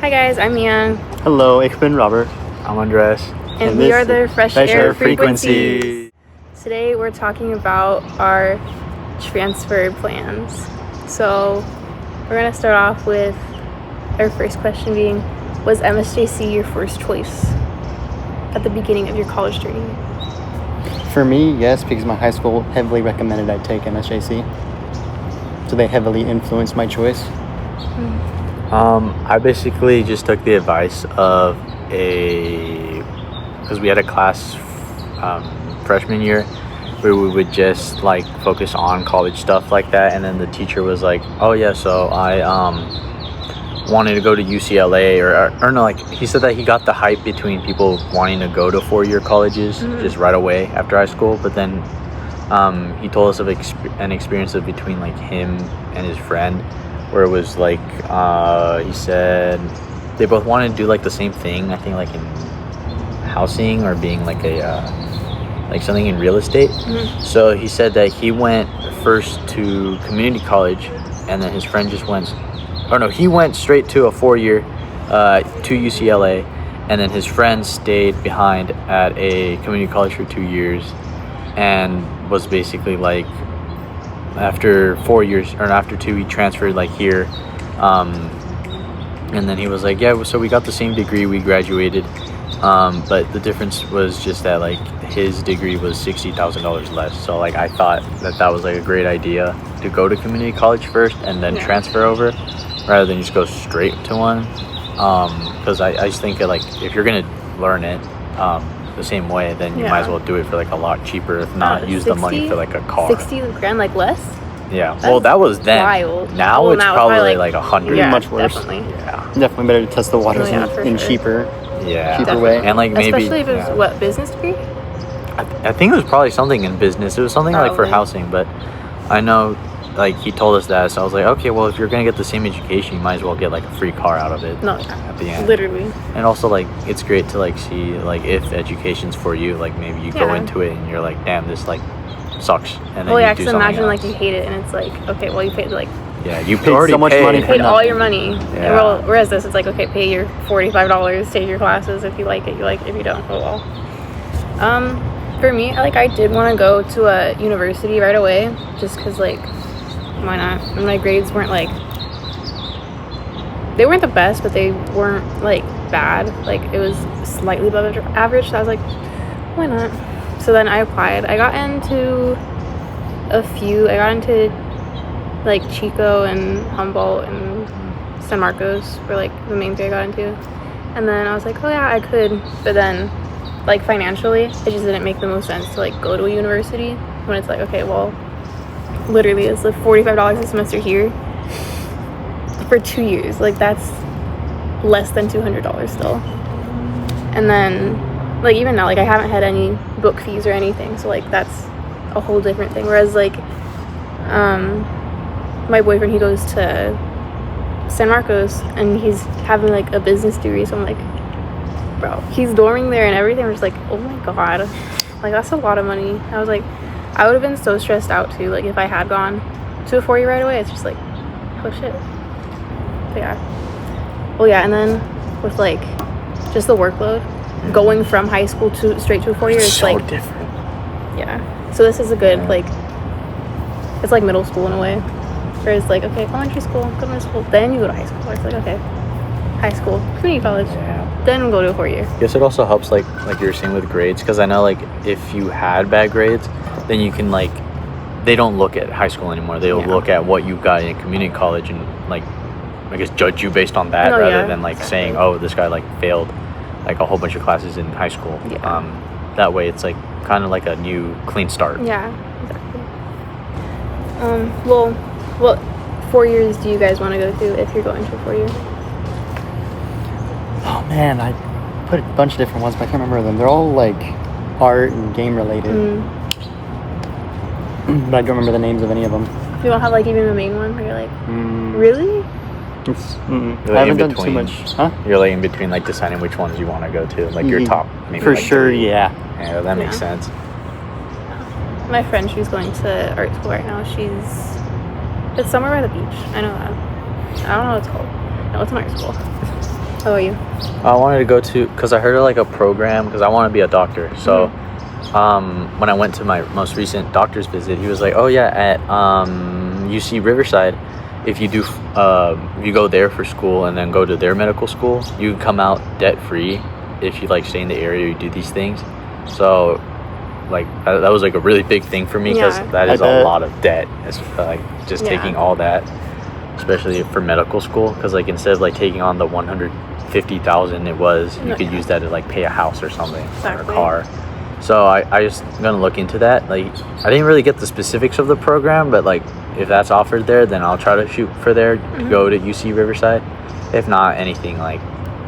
Hi guys, I'm Mia. Hello, ik ben Robert. I'm Andres. And we are the Fresh Air Frequencies. Today we're talking about our transfer plans. So we're going to start off with our first question being, was MSJC your first choice at the beginning of your college journey? For me, yes, because my high school heavily recommended I take MSJC. So they heavily influenced my choice. I basically just took the advice of because we had a class freshman year where we would just like focus on college stuff like that, and then the teacher was like, oh yeah, so I wanted to go to UCLA or no, like he said that he got the hype between people wanting to go to four-year colleges just right away after high school, but then he told us of an experience of between like him and his friend where it was like he said they both wanted to do like the same thing, I think like in housing or being like like something in real estate. So he said that he went first to community college and then his friend just went, or no, he went straight to a 4-year to UCLA, and then his friend stayed behind at a community college for 2 years and was basically like after 4 years or after 2 he transferred like here, and then he was like, yeah, so we got the same degree, we graduated, but the difference was just that like his degree was $60,000 less. So like I thought that was like a great idea to go to community college first and then transfer over rather than just go straight to one, because I just think that like if you're gonna learn it the same way, then you might as well do it for like a lot cheaper, if not use the money for like a car. 60 grand, like less? Yeah, well that was then. Wild. Now it's probably like 100. Yeah, much worse. Definitely. Yeah. Definitely better to test the waters in sure. cheaper Definitely. way. And like maybe especially if it's what, business degree? I think it was probably something in business. It was something like for housing, but I know like he told us that, so I was like, okay, well if you're gonna get the same education, you might as well get like a free car out of it. No, at the end. literally. And also like it's great to like see like if education's for you, like maybe you go into it and you're like, damn, this like sucks, and then well, you yeah, do because something imagine else. like you hate it and it's like, okay, well you paid like you paid already so much money you for paid all nothing. your money. Yeah. Well, whereas this, it's like, okay, pay your $45, take your classes. If you like it, you like it. If you don't, oh well. For me, like I did want to go to a university right away, just because like, why not? And my grades weren't like, they weren't the best, but they weren't like bad. Like it was slightly above average. So I was like, why not? So then I applied. I got into a few. I got into like Chico and Humboldt and San Marcos were like the main three I got into. And then I was like, oh yeah, I could. But then like financially, it just didn't make the most sense to like go to a university when it's like, okay, well, literally it's like $45 a semester here for 2 years. Like that's less than $200 still. And then like even now, like I haven't had any book fees or anything. So like that's a whole different thing. Whereas like my boyfriend, he goes to San Marcos and he's having like a business degree, so I'm like, bro, he's dorming there and everything. We're just like, oh my god, like that's a lot of money. I was like, I would have been so stressed out too, like if I had gone to a 4-year right away. It's just like, oh shit. But yeah, well yeah, and then with like just the workload going from high school to straight to a 4-year, it's so like different. Yeah, so this is a good like, it's like middle school in a way. Whereas like, okay, elementary school, go to middle school, then you go to high school. It's like, okay, high school, community college, then go to a 4-year. I guess it also helps like you were saying with grades, because I know like if you had bad grades, then you can like, they don't look at high school anymore. They'll look at what you got in community college and like, I guess judge you based on that rather than like saying, oh, this guy like failed like a whole bunch of classes in high school. That way it's like kind of like a new clean start. Yeah, exactly. Well, what 4 years do you guys want to go through if you're going to a 4-year? Oh man, I put a bunch of different ones, but I can't remember them. They're all like art and game related. But I don't remember the names of any of them. You don't have like even the main one where you're like, really? I haven't done too much. Huh? You're like in between like deciding which ones you want to go to, like your top maybe. For like sure, 3. yeah. Yeah, that makes sense. My friend, she's going to art school right now. It's somewhere by the beach. I know that. I don't know what it's called. No, it's an art school. How about you? I wanted to go to, because I heard of like a program, because I want to be a doctor. So when I went to my most recent doctor's visit, he was like, oh yeah, at UC Riverside, if you go there for school and then go to their medical school, you can come out debt free if you like stay in the area, you do these things. So like that was like a really big thing for me, because Yeah. that is I a bet. lot of debt. It's like just Yeah. taking all that, especially for medical school, because like instead of like taking on the 150,000 it was, you could Yeah. use that to like pay a house or something, or a Exactly. car. So I just gonna look into that. Like I didn't really get the specifics of the program, but like if that's offered there, then I'll try to shoot for there to go to UC Riverside. If not, anything like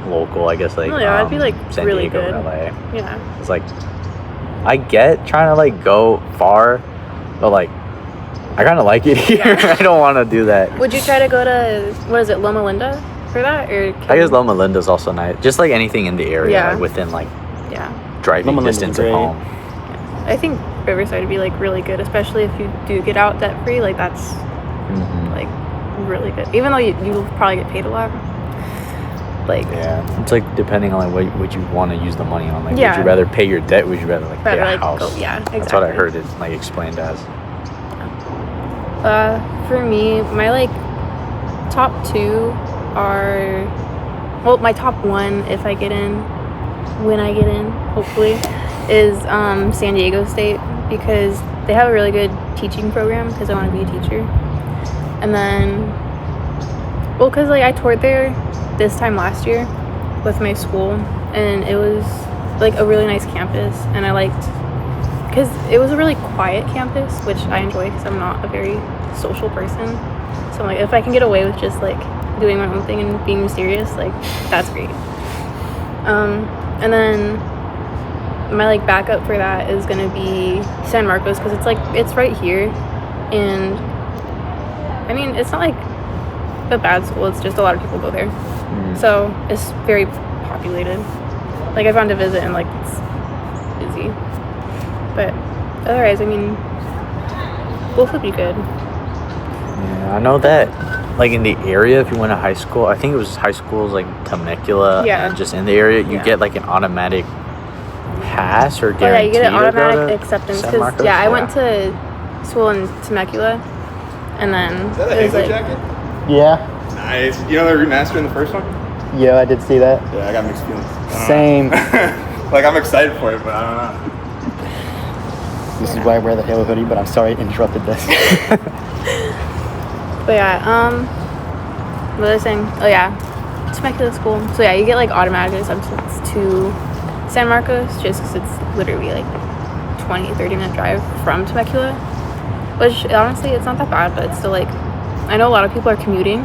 local, I guess, like Oh, yeah, it'd be, like, San really Diego, good. LA. Yeah. It's like I get trying to like go far, but like I kind of like it here. Yeah. I don't want to do that. Would you try to go to, what is it, Loma Linda for that? Or I guess Loma Linda's also nice. Just like anything in the area, Yeah. like within like Yeah. driving Loma Linda's distance of great. home. I think Riverside would be like really good, especially if you do get out debt free. Like that's Mhm. like really good. Even though you'll probably get paid a lot. Like Yeah, it's like depending on like what you want to use the money on. Like, would Yeah. you rather pay your debt? Would you rather like pay rather a like house? go, yeah, exactly. That's what I heard it like explained as. For me, my like top two are, well, my top one if I get in, when I get in, hopefully, is San Diego State, because they have a really good teaching program, because I want to be a teacher. And then, well, because like I toured there this time last year with my school, and it was like a really nice campus, and I liked, because it was a really quiet campus, which I enjoy because I'm not a very social person. So like if I can get away with just like doing my own thing and being mysterious, like that's great. And then my like backup for that is gonna be San Marcos, because it's right here, and I mean it's not like a bad school, it's just a lot of people go there, so it's very populated. Like I found a visit and like it's busy, but otherwise I mean both would be good. Yeah, I know that like in the area, if you went to high school, I think it was high schools like Temecula, Yeah. and just in the area, you Yeah. get like an automatic pass or Oh yeah, guarantee you get an to go automatic to acceptance, San because Marcos? yeah, I went to school in Temecula, and then Is that a it was Hazel like, jacket? Yeah, Nice. You know the remaster in the first one? yeah, I did see that. Yeah, I got mixed feelings. I don't Same. know. Like, I'm excited for it, but I don't know. This is why I wear the Halo hoodie, but I'm sorry I interrupted this. but yeah, what was I saying? Oh yeah, Temecula school. So yeah, you get like automatic acceptance to San Marcos, just because it's literally like 20-30 minute drive from Temecula, which honestly it's not that bad, but it's still like, I know a lot of people are commuting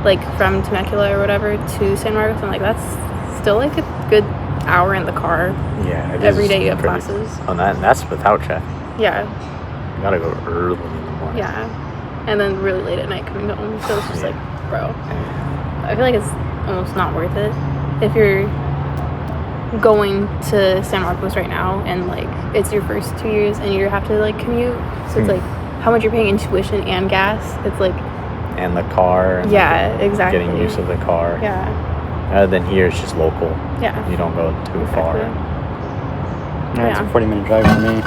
like from Temecula or whatever to San Marcos, and like that's still like a good hour in the car. Yeah, it Every is day you have pretty- classes. Oh, that's without traffic. Yeah, You gotta go early in the morning. yeah, and then really late at night coming home, so it's just like, bro, I feel like it's almost not worth it if you're going to San Marcos right now and like it's your first 2 years and you have to like commute, so it's like how much you're paying in tuition and gas. It's like, And the car. And yeah, like, exactly. getting use of the car. Yeah, Rather than here, it's just local. yeah. You don't go too far. Exactly. Yeah, it's a Yeah. 40-minute drive for me.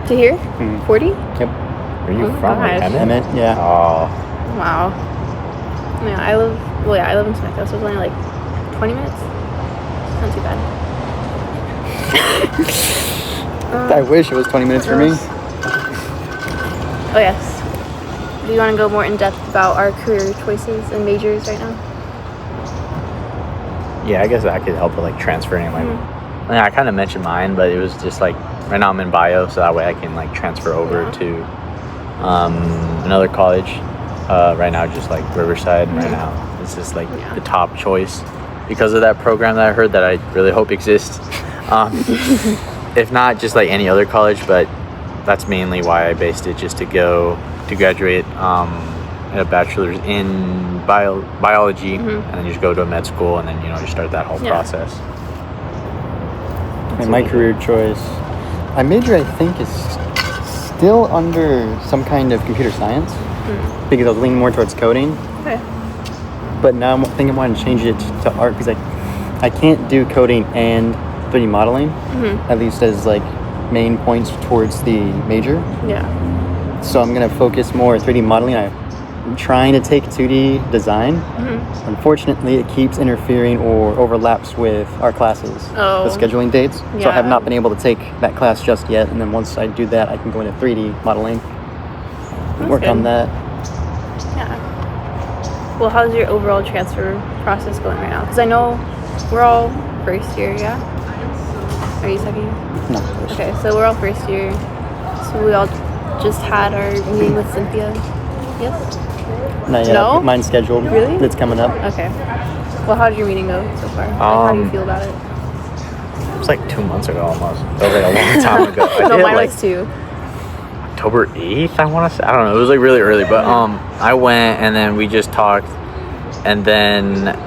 To here? Mhm. 40? Yep. Are you Oh my from like, gosh. Emmett? Emmett, yeah. Oh, Wow. Yeah, I live in Temecula, so it's only like 20 minutes. Not too bad. I wish it was 20 minutes for me. Oh yes. Do you want to go more in depth about our career choices and majors right now? yeah. I guess that could help with like transferring. Like, Mm-hmm. I kind of mentioned mine, but it was just like right now I'm in bio, so that way I can like transfer over Yeah. to another college. Right now, just like Riverside. Right now, it's just like Yeah. the top choice because of that program that I heard that I really hope exists. If not, just like any other college, but that's mainly why I based it, just to go to graduate a bachelor's in biology, Mhm. and then you just go to a med school, and then you start that whole Yeah. process. And my career choice, my major I think is still under some kind of computer science because I was leaning more towards coding. Okay. but now I'm thinking I want to change it to art because I can't do coding and 3D modeling, at least as like main points towards the major. Yeah. So I'm gonna focus more 3D modeling. I'm trying to take 2D design. Unfortunately, it keeps interfering or overlaps with our classes, Oh. the scheduling dates. So I have Yeah. not been able to take that class just yet. And then once I do that, I can go into 3D modeling, work on good. that. Yeah. Well, how's your overall transfer process going right now? Because I know we're all first year, yeah? Are you second year? No, Okay, so we're all first year. So we all just had our meeting with Cynthia. Yes? not yet. No? Mine's scheduled. Really? It's coming up. Okay. Well, how did your meeting go so far? Like, how do you feel about it? It was like 2 months ago almost. It was like a long time ago. I No, did mine like was too. October 8th, I want to say. I don't know. It was like really early, but I went and then we just talked, and then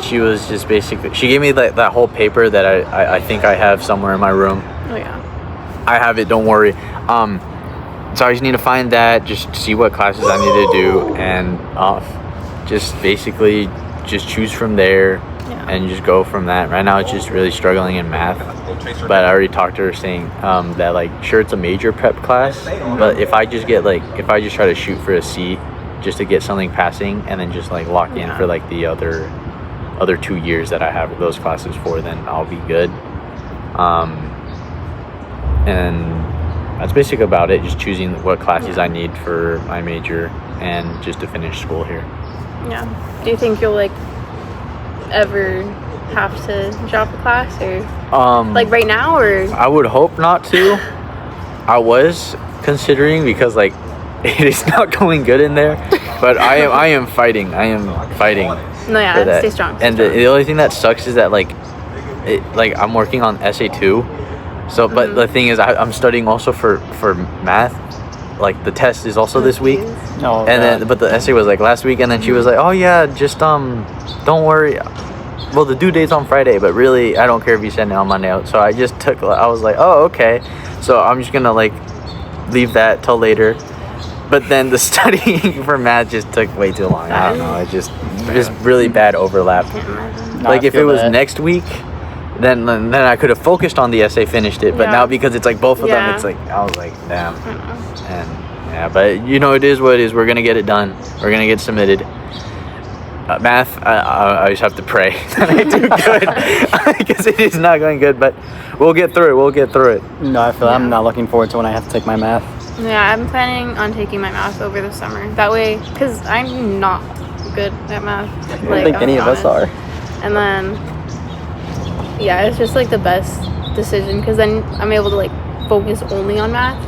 she was just basically, she gave me like that whole paper that I think I have somewhere in my room. Oh, yeah. I have it, don't worry. So I just need to find that, just see what classes I need to do, and just basically just choose from there Yeah. and just go from that. Right now it's just really struggling in math, but I already talked to her saying that like sure it's a major prep class, but if I just try to shoot for a C just to get something passing and then just like lock in Yeah. for like the other 2 years that I have those classes for, then I'll be good. And that's basically about it, just choosing what classes I need for my major and just to finish school here. Yeah. Do you think you'll like ever have to drop a class or like right now or? I would hope not to. I was considering because like it is not going good in there, but I am fighting. No, yeah. for that. Stay strong. And the only thing that sucks is that like I'm working on essay 2. So, but the thing is, I'm studying also for math. Like the test is also this week, No, and then but the essay was like last week, and then she was like, "Oh yeah, just don't worry. Well, the due date's on Friday, but really, I don't care if you send it on Monday." So I was like, "Oh okay." So I'm just gonna like leave that till later. But then the studying for math just took way too long. I don't know. It just really bad overlap. Can't imagine. No, Like I if it feel was that. next week, then I could have focused on the essay, finished it. But Yeah. now because it's like both of them, Yeah. it's like I was like, damn. I don't know. And yeah, but you know, it is what it is. We're gonna get it done. We're gonna get submitted. Math, I just have to pray that I do good because it is not going good. But we'll get through it. No, I feel I'm not looking forward to when I have to take my math. Yeah, I'm planning on taking my math over the summer. That way, because I'm not good at math. I don't think any of us are. And then, yeah, it's just like the best decision because then I'm able to like focus only on math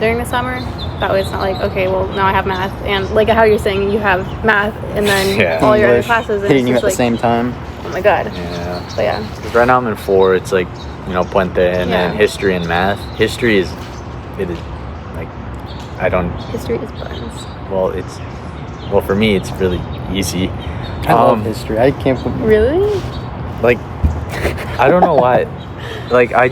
during the summer. That way, it's not like okay, well now I have math and like how you're saying you have math and then Yeah. all your other English classes and hitting it's you just at like the same time. oh my god. Yeah. But yeah, 'Cause right now I'm in 4. It's like Puente and Yeah. then history and math. History is like I don't. history is buns. Well, for me it's really easy. I love history. I can't. Really? Like I don't know why. Like I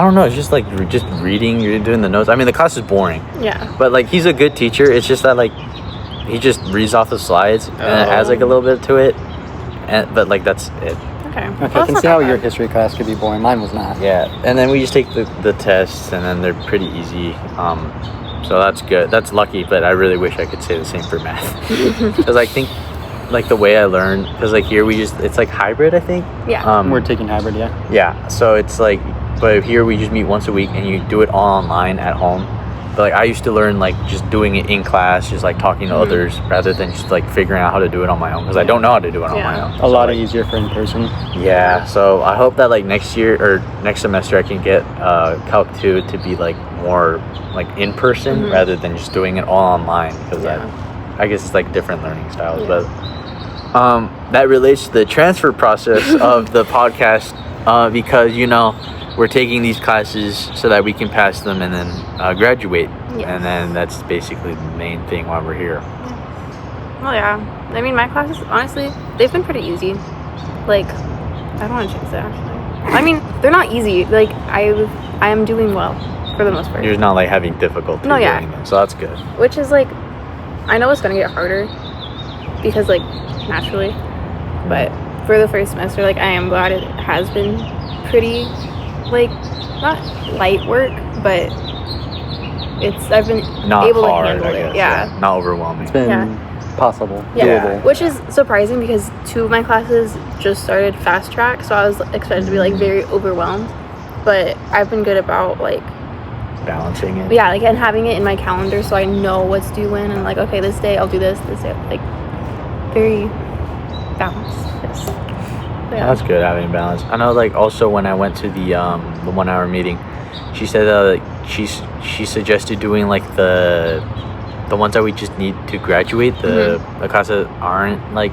don't know. It's just like just reading. You're doing the notes. I mean, the class is boring, Yeah. but like he's a good teacher. It's just that like he just reads off the slides and it adds like a little bit to it. But like that's it. Okay. Okay, I can see how your history class could be boring. Mine was not. Yeah, and then we just take the tests, and then they're pretty easy. So that's good. That's lucky, but I really wish I could say the same for math. Because I think like the way I learn, because like here it's like hybrid, I think. Yeah. We're taking hybrid, yeah. Yeah, so it's like, but here we just meet once a week and you do it all online at home. But like I used to learn like just doing it in class, just like talking to others rather than just like figuring out how to do it on my own because I don't know how to do it on my own. A lot easier for in person. Yeah, so I hope that like next year or next semester I can get Calc 2 to be like more like in person rather than just doing it all online because I guess it's like different learning styles. But that relates to the transfer process of the podcast because we're taking these classes so that we can pass them and then graduate. Yes. And then that's basically the main thing why we're here. Well, yeah. I mean, my classes, honestly, they've been pretty easy. Like, I don't want to change that, actually. I mean, they're not easy. Like, I am doing well, for the most part. You're not like having difficulty No, yeah. doing them, so that's good. Which is, like, I know it's going to get harder. because like naturally. But for the first semester, like I am glad it has been pretty like not light work, but I've been Not able hard, to handle I it. guess. Yeah. Not overwhelming. It's been Yeah. possible, Yeah, doable. which is surprising because 2 of my classes just started fast track, so I was expected to be like very overwhelmed. But I've been good about like Balancing it. yeah, like and having it in my calendar so I know what's due when and like okay, this day I'll do this day, like very balanced. Yes. But yeah. That's good having balance. I know, like also when I went to the 1 hour meeting, she said like she suggested doing like the ones that we just need to graduate, the classes aren't like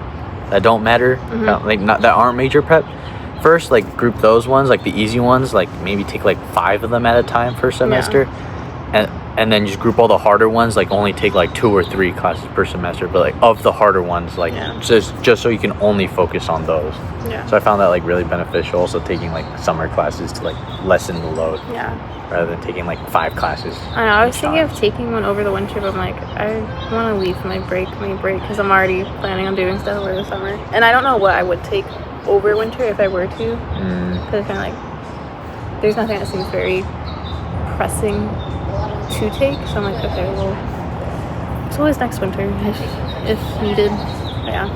that don't matter, like not that aren't major prep. First, like group those ones, like the easy ones, like maybe take like 5 of them at a time per semester, and then just group all the harder ones, like only take like 2 or 3 classes per semester, but like of the harder ones, like just so you can only focus on those. Yeah. So I found that like really beneficial. Also taking like summer classes to like lessen the load Yeah. rather than taking like 5 classes. I know. I was each thinking time. of taking one over the winter, but I'm like, I want to leave my break because I'm already planning on doing stuff over the summer, and I don't know what I would take over winter if I were to, because kind of like there's nothing that seems very pressing to take. So I'm like, okay, well, it's always next winter if needed. Yeah.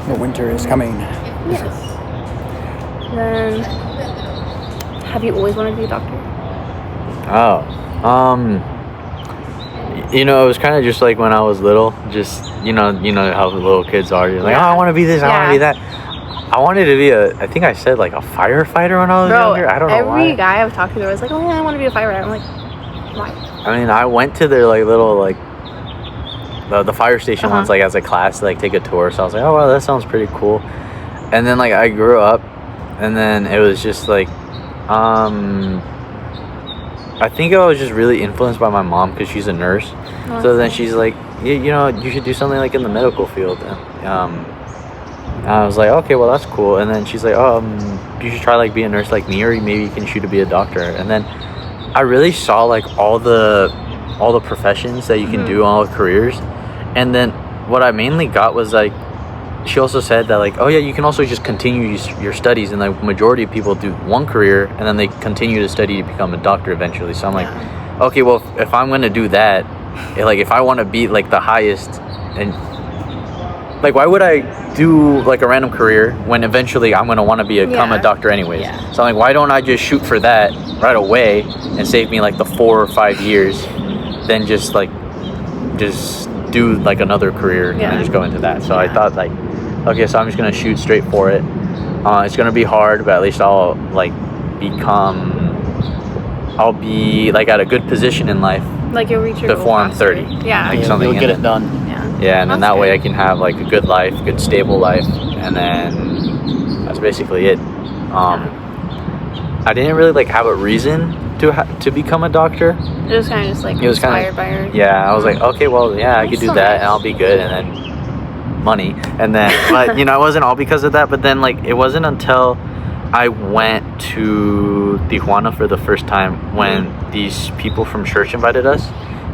The winter is coming. Yes. Then, have you always wanted to be a doctor? You know, it was kind of just like when I was little, just you know how the little kids are. You're like, oh, I want to be this, I want to be that. I wanted to be I think I said like a firefighter when I was younger. I don't know why. Every guy I've talked to was like, oh yeah, I want to be a firefighter. I'm like, why? I mean, I went to their like little like the fire station once, like as a class to like take a tour. So I was like, oh wow, that sounds pretty cool. And then like I grew up, and then it was just like, I think I was just really influenced by my mom because she's a nurse. So then she's like, you know, you should do something like in the medical field. And I was like, okay, well that's cool. And then she's like, you should try like be a nurse like me, or maybe you can shoot to be a doctor. And then I really saw like all the professions that you can do, all the careers. And then what I mainly got was like, she also said that like, oh yeah, you can also just continue your studies, and the majority of people do one career and then they continue to study to become a doctor eventually. So I'm like, okay, well if I'm gonna do that, like if I want to be like the highest, and like why would I do like a random career when eventually I'm gonna want to become a doctor anyways? So I'm like, why don't I just shoot for that right away and save me like the 4 or 5 years, then just do like another career and then just go into that. So I thought like, okay, so I'm just gonna shoot straight for it. It's gonna be hard, but at least I'll be like at a good position in life Like you'll reach your before goal I'm faster. 30. Yeah. Like something You'll get in it done. Yeah, and then That's that way I good. can have like a good life, good stable life, and then that's basically it. I didn't really like have a reason to become a doctor. It was kind of just like It was inspired kinda, by her. yeah, I was like, okay, well, yeah, I could do so that, nice. and I'll be good, and then money, and then, but you know, it wasn't all because of that. But then, like, it wasn't until I went to Tijuana for the first time when these people from church invited us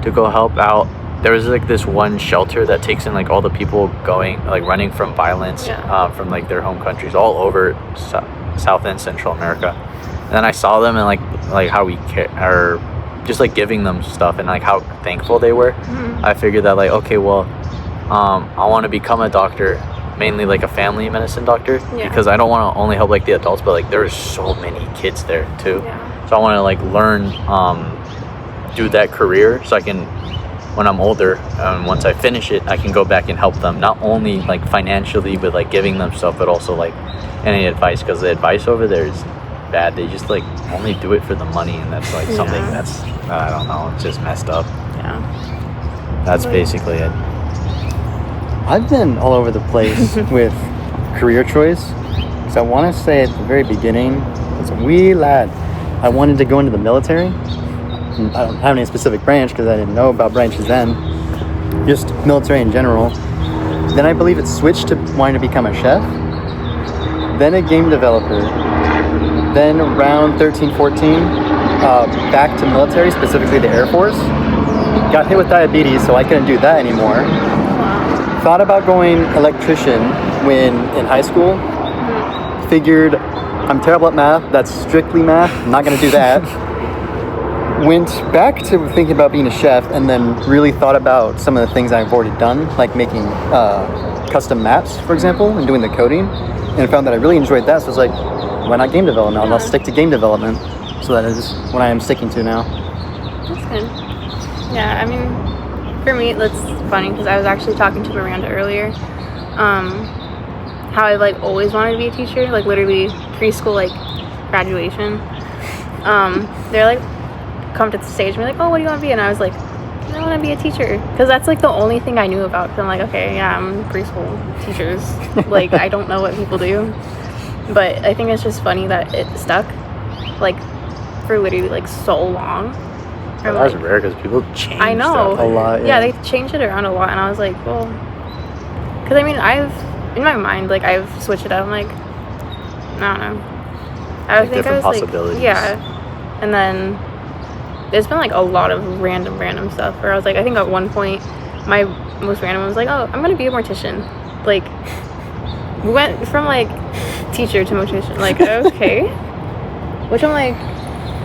to go help out. There was like this one shelter that takes in like all the people going, like running from violence, from like their home countries all over South and Central America. And then I saw them and like how we are just like giving them stuff and like how thankful they were. I figured that like, okay, well, I want to become a doctor, mainly like a family medicine doctor, because I don't want to only help like the adults, but like there's so many kids there too. So I want to like learn, do that career so I can, when I'm older, once I finish it, I can go back and help them, not only like financially with like giving them stuff, but also like any advice, because the advice over there is bad. They just like only do it for the money, and that's like something that's, I don't know, it's just messed up. That's basically it. I've been all over the place with career choice. So I want to say at the very beginning, as a wee lad, I wanted to go into the military. I don't have any specific branch because I didn't know about branches then. Just military in general. Then I believe it switched to wanting to become a chef. Then a game developer. Then around 13, 14, back to military, specifically the Air Force. Got hit with diabetes, so I couldn't do that anymore. Thought about going electrician when in high school. Figured I'm terrible at math. That's strictly math. I'm not going to do that. Went back to thinking about being a chef, and then really thought about some of the things I've already done, like making custom maps, for example, and doing the coding. And I found that I really enjoyed that. So I was like, why not game development? And I'll stick to game development. So that is what I am sticking to now. That's good. Yeah, I mean, for me, that's funny because I was actually talking to Miranda earlier. How I like always wanted to be a teacher, like literally preschool, like graduation. They're like, come to the stage and be like, oh, what do you want to be? And I was like, I want to be a teacher, because that's like the only thing I knew about. So I'm like, okay, yeah, I'm preschool teachers. Like, I don't know what people do, but I think it's just funny that it stuck, like, for literally like so long. Well, that's rare because people change. I know stuff. A lot. Yeah, they changed it around a lot, and I was like, well, because I mean, in my mind, like, I've switched it up. I'm like, I don't know. I Like think I different was possibilities. like, yeah, and then there's been like a lot of random stuff where I was like, I think at one point my most random one was like, oh, I'm gonna be a mortician. Like, we went from like teacher to mortician. Like, okay, which I'm like,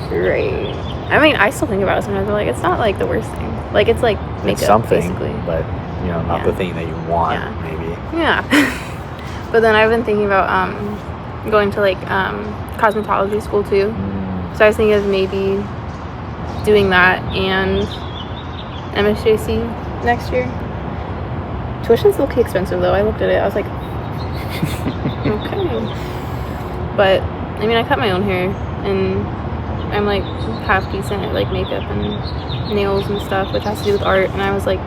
great. I mean, I still think about it sometimes. I'm like, it's not like the worst thing. Like, it's like makeup, It's something, basically. but you know, not Yeah. the thing that you want. Yeah. Maybe. Yeah. But then I've been thinking about going to like cosmetology school too. So I was thinking of maybe doing that and MSJC next year. Tuition's low-key expensive though. I looked at it. I was like, okay. But I mean, I cut my own hair and I'm like half decent at like makeup and nails and stuff, which has to do with art. And I was like,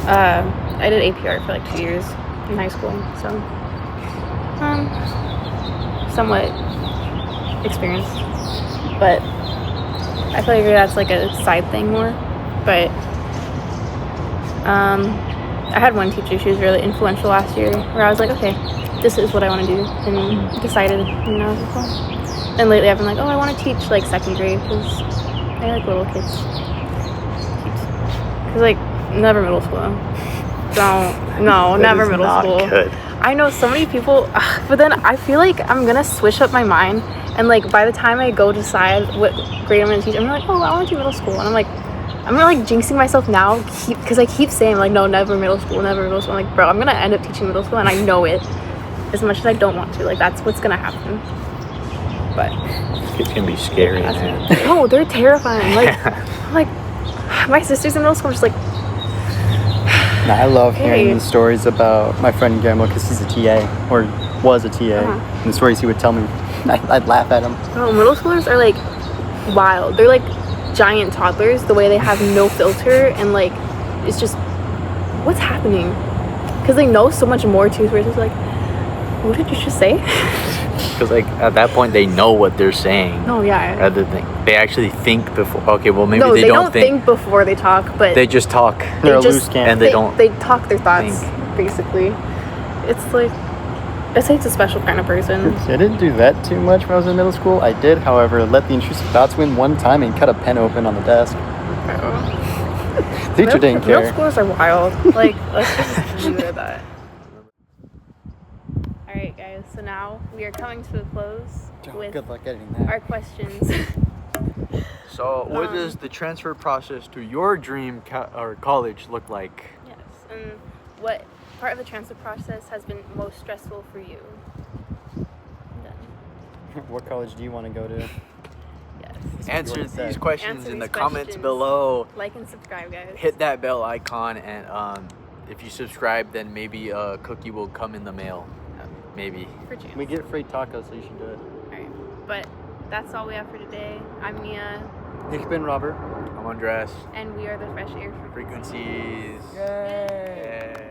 I did AP art for like 2 years in high school, so somewhat experienced. But I feel like that's like a side thing more. But I had one teacher, she was really influential last year, where I was like, okay, this is what I want to do, and decided, and I was like, well. And lately I've been like, oh, I want to teach like second grade, because I like little kids. Because like, never middle school. No, never middle school. Good. I know so many people, but then I feel like I'm gonna switch up my mind, and like by the time I go decide what grade I'm gonna teach, I'm like, oh, I want to do middle school, and I'm like jinxing myself now, because I keep saying like, no, never middle school. I'm like, bro, I'm gonna end up teaching middle school, and I know it, as much as I don't want to. Like, that's what's gonna happen. But Kids can be scary, man. no, they're terrifying. Like, I'm like, my sister's in middle school, I'm just like, Now, I love hearing Hey. the stories about my friend Guillermo, because he's a TA, or was a TA. And the stories he would tell me, I'd laugh at him. oh, middle schoolers are like wild. They're like giant toddlers, the way they have no filter, and like, it's just, what's happening? Because they know so much more too, where it's just like, what did you just say? Because like at that point they know what they're saying. No, yeah. Rather than they actually think before. Okay, well maybe No, they don't think. before they talk, but They just talk. They're a just- loose cannon. and they don't They talk their thoughts, think. basically. It's like, I'd say it's a special kind of person. I didn't do that too much when I was in middle school. I did, however, let the intrusive thoughts win one time and cut a pen open on the desk. Teacher didn't Middle care. schoolers are wild. Like, let's just leave it at that. Alright, guys, so now we are coming to a close with Good luck editing that. our questions. So, what does the transfer process to your dream or college look like? Yes, and what part of the transfer process has been most stressful for you? Done. What college do you want to go to? Yes. Answer you said. these questions Answer in the these comments questions. below. Like and subscribe, guys. Hit that bell icon, and if you subscribe, then maybe a cookie will come in the mail. Maybe. For chance. We get free tacos, so you should do it. Alright, but that's all we have for today. I'm Nia, Ich bin Robert. I'm Andres. and we are the Fresh Air Frequencies. Yay! Yeah.